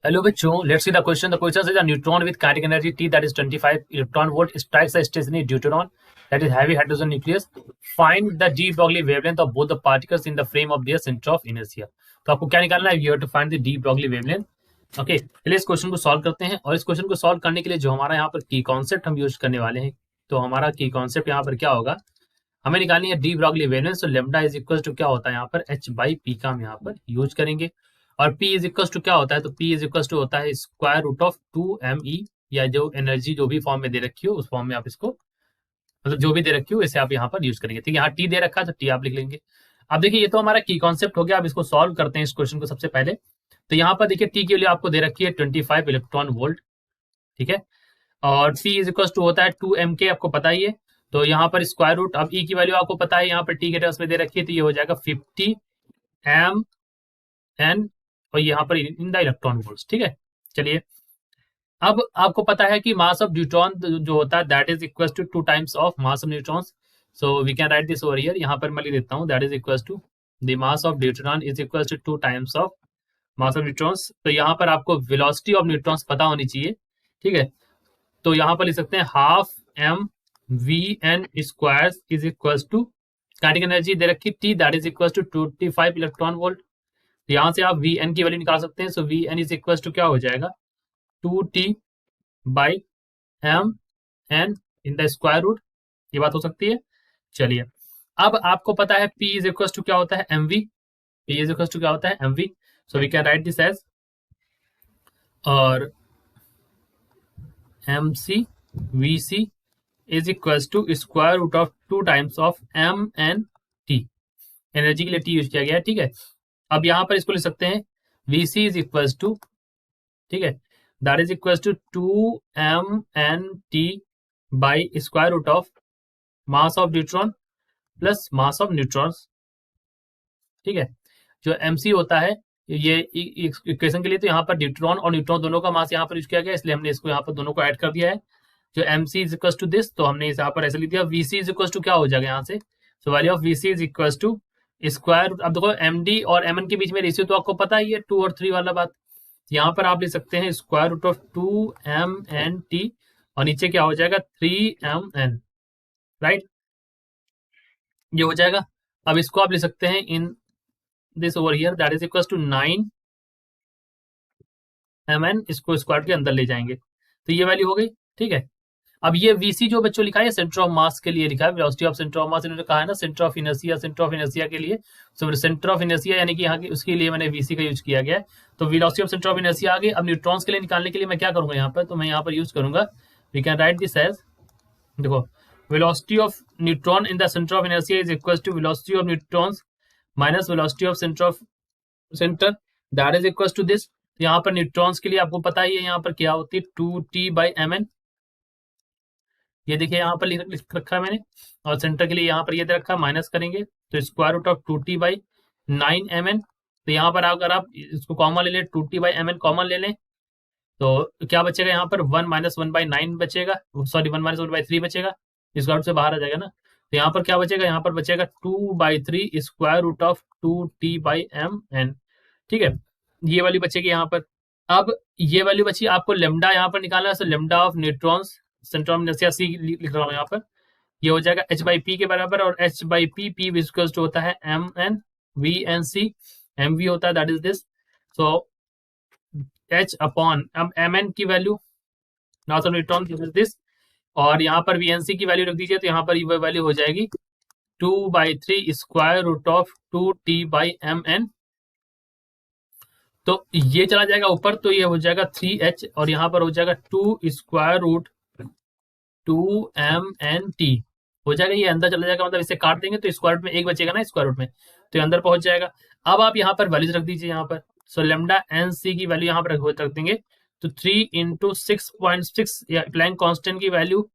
Hello बच्चों, let's see the question. The question is a neutron with kinetic energy T that is 25 electron volt strikes a stationary deuteron that is heavy hydrogen nucleus. Find the de Broglie wavelength of both the particles in the frame of their center of inertia. तो आपको क्या निकालना है? You have to find the de Broglie wavelength. Okay, चलिए इस question को solve करते हैं। और इस क्वेश्चन को सॉल्व करने के लिए जो हमारा यहाँ पर की कॉन्सेप्ट हम यूज करने वाले हैं, तो हमारा की कॉन्सेप्ट यहाँ पर क्या होगा, हमें निकालनी है डी ब्रॉगली वेवलेंथ। तो लेमडा इज इक्वल टू क्या होता है यहाँ पर एच बाई पी का हम यहाँ पर यूज करेंगे। और पी इज इक्वल टू क्या होता है, तो पी इज इक्वल टू होता है स्क्वायर रूट ऑफ 2 me, या जो एनर्जी जो भी फॉर्म में दे रखी हो उस फॉर्म में आप इसको, मतलब जो भी दे रखी हो इसे आप यहाँ पर यूज करेंगे। ठीक है, यहाँ टी दे रखा है तो टी आप लिख लेंगे। अब देखिए ये तो हमारा की कॉन्सेप्ट हो गया। अब इसको सॉल्व करते हैं इस क्वेश्चन को सबसे पहले। तो यहाँ पर देखिए टी के लिए आपको दे रखी है 25 इलेक्ट्रॉन वोल्ट। ठीक है, और सी इज इक्वल टू होता है 2 m के, आपको पता ही है। तो यहाँ पर स्क्वायर रूट, अब ई की वैल्यू आपको पता है यहाँ पर टी के टर्म्स में दे रखी है, तो ये हो जाएगा 50 m n, और यहाँ पर इन द इलेक्ट्रॉन वोल्ट्स। ठीक है, चलिए अब आपको पता है कि मास ऑफ न्यूट्रॉन जो होता है that is equal to 2 times of mass of neutrons. So we can write this over here. यहाँ पर मैं लिख देता हूँ that is equal to the mass of neutron is equal to 2 times of mass of neutrons. तो यहाँ पर आपको वेलोसिटी ऑफ न्यूट्रॉन्स पता होनी चाहिए। ठीक है, तो यहाँ पर लिख सकते हैं half M V N square is equal to kinetic energy दे रखी T that is equal to 25 electron volt. तो यहाँ से आप वी एन की वैल्यू निकाल सकते हैं। So we N is equal to क्या हो जाएगा 2t by M N in the square root. ये बात हो सकती है। चलिए अब आपको पता है P इज इक्वल टू क्या होता है M V. P is equal to क्या होता है M V. So we can write this as, और M C V C is equal to square root of 2 times of M N T. Energy के लिए T use किया गया है। ठीक है, अब यहां पर इसको लिख सकते हैं V C is equal to, ठीक है, that is equal to 2 m n t by square root of mass of neutron plus mass of neutrons. ठीक है, जो एम सी होता है ये इक्वेशन के लिए, तो यहाँ पर न्यूट्रॉन और न्यूट्रॉन दोनों का मास यहाँ पर यूज किया गया, इसलिए हमने इसको यहाँ पर दोनों को ऐड कर दिया है। जो M C is equal to this, तो हमने यहाँ पर ऐसे लिख दिया। V C is equal to क्या हो जाएगा यहाँ से, so value of V C is equal to square. अब देखो एम डी और एम एन के बीच में रेशियो तो आपको पता ही है 2 और 3 वाला बात। यहाँ पर आप लिख सकते हैं square root of 2 m n t, और नीचे क्या हो जाएगा 3 m n, राइट, ये हो जाएगा। अब इसको आप लिख सकते हैं in this over here that is equal to 9 mn, इसको स्क्वायर के अंदर ले जाएंगे तो ये वैल्यू हो गई। ठीक है, अब ये वीसी जो बच्चों लिखा है सेंटर ऑफ मास के लिए लिखा है, velocity of centre of mass इन्होंने कहा है ना, centre of inertia, centre of inertia के लिए। सो सेंटर ऑफ इनर्शिया यानी कि यहाँ की उसके लिए मैंने वीसी का यूज किया गया है। तो velocity of centre of inertia आ गई। अब न्यूट्रॉन्स के लिए निकालने के लिए मैं क्या करूंगा यहाँ पर, तो मैं यहाँ पर यूज करूंगा, we can write this as, देखो velocity of neutron in the centre of inertia is equal to velocity of neutrons minus velocity of centre that is equal to this. यहाँ पर न्यूट्रॉन्स के लिए आपको पता ही है यहाँ पर क्या होती है 2t बाई एम एन। ये देखिए यहाँ पर लिख रखा है मैंने, और सेंटर के लिए यहाँ पर ये दे रखा है, माइनस करेंगे तो square root of 2t by 9 mn। तो यहाँ पर अगर आप इसको कॉमन ले लें, 2t बाई mn कॉमन ले लें, तो क्या बचेगा यहाँ पर 1 माइनस 1/9 बचेगा, सॉरी 1 माइनस 1/3 बचेगा, स्क्वायर रूट से बाहर आ जाएगा ना। तो यहाँ पर क्या बचेगा, यहाँ पर बचेगा 2/3 square root of 2t by mn। ठीक है, ये वाली बचेगी यहाँ पर। अब ये वैल्यू बची, आपको लेमडा यहाँ पर निकालना है। तो lambda of neutrons centre of inertia C लिख रहा हूँ यहाँ पर, ये हो जाएगा एच बाई पी के बराबर, और एच बाई पी पी विस्कस होता है M N V N C, M V होता है that is this. So H upon, अब एम एन की value mass of neutron this is this, और यहाँ पर वी एन सी की वैल्यू रख दीजिए, तो यहाँ पर ये वैल्यू हो जाएगी 2/3 square root of 2t by M N. तो ये चला जाएगा ऊपर, तो ये हो जाएगा 3h, और यहाँ पर हो जाएगा 2 square root 2 m n t हो जाएगा। ये अंदर चला जाएगा, मतलब इसे काट देंगे तो स्क्वायर रूट में एक बचेगा ना स्क्वायर रूट में, तो ये अंदर पहुंच जाएगा। अब आप यहाँ पर वैल्यूज रख दीजिए यहाँ पर। सो लेमडा एन सी की वैल्यू यहाँ पर रख देंगे, तो 3 इंटू 6.6 या प्लैंक कांस्टेंट की वैल्यू,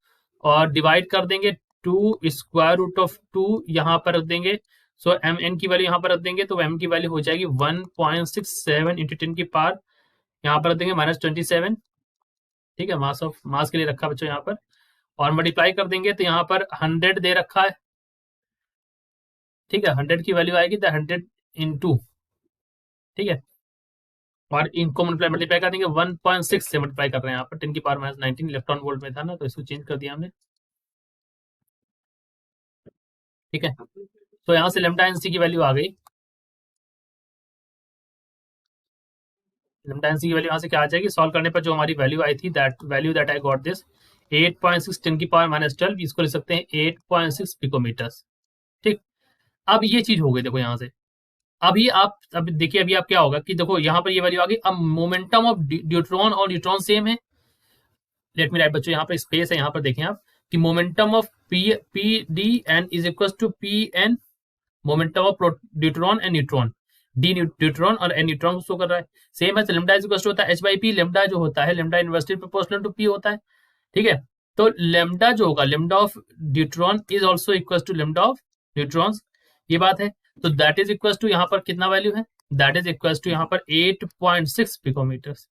और डिवाइड कर देंगे 2 स्क्वायर रूट ऑफ 2 यहाँ पर रख देंगे। सो एम एन की वैल्यू यहाँ पर रख देंगे, तो एम की वैल्यू हो जाएगी 1.67 इंटू 10 की पावर यहाँ पर रख देंगे -27। ठीक है, मास के लिए रखा बच्चों यहाँ पर, और मल्टीप्लाई कर देंगे तो यहाँ पर 100 दे रखा है। ठीक है, 100 की वैल्यू आएगी तो 100 इंटू, ठीक है, और इनको मल्टीप्लाई कर देंगे 1.6 से मल्टीप्लाई कर रहे हैं यहाँ पर 10 की पावर माइनस 19 इलेक्ट्रॉन वोल्ट में था ना, तो इसको चेंज कर दिया हमने। ठीक है, तो यहाँ से लेमडा एन सी की वैल्यू आ गई। लेमडा एन सी की वैल्यू यहाँ से क्या आ जाएगी, सॉल्व करने पर जो हमारी वैल्यू आई थी, that value that I got this 8.6 10 की पावर माइनस 12, इसको लिख सकते हैं 8.6 पिकोमीटर्स। ठीक, अब ये चीज हो गई देखो यहाँ से। अभी आप अब देखिए, अभी आप क्या होगा कि देखो यहाँ पर ये वैल्यू आ गई। अब मोमेंटम ऑफ न्यूट्रॉन और न्यूट्रॉन सेम है। लेट मी राइट बच्चों, यहाँ पर स्पेस है, यहाँ पर देखें आप कि momentum of P D N is equal to P N momentum of neutron and neutron, D neutron और एन न्यूट्रॉन को शो कर रहा है। सेम है, तो लेमडा इज इक्वल टू होता है एच बाई पी। लेमडा जो होता है, lambda inversely proportional to P होता है। ठीक है, तो लेमडा जो होगा, lambda of neutron is also equal to lambda of neutrons, ये बात है। तो दैट इज इक्वल टू यहाँ पर कितना वैल्यू है, दैट इज इक्वल टू यहाँ पर 8.6 पिकोमीटर्स।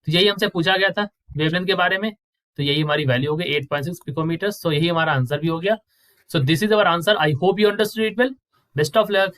तो यही हमसे पूछा गया था वेवलेंथ के बारे में, तो यही हमारी वैल्यू हो गई 8.6 पिकोमीटर्स। तो यही हमारा आंसर भी हो गया। So this is our answer. I hope you understood it well. Best of luck.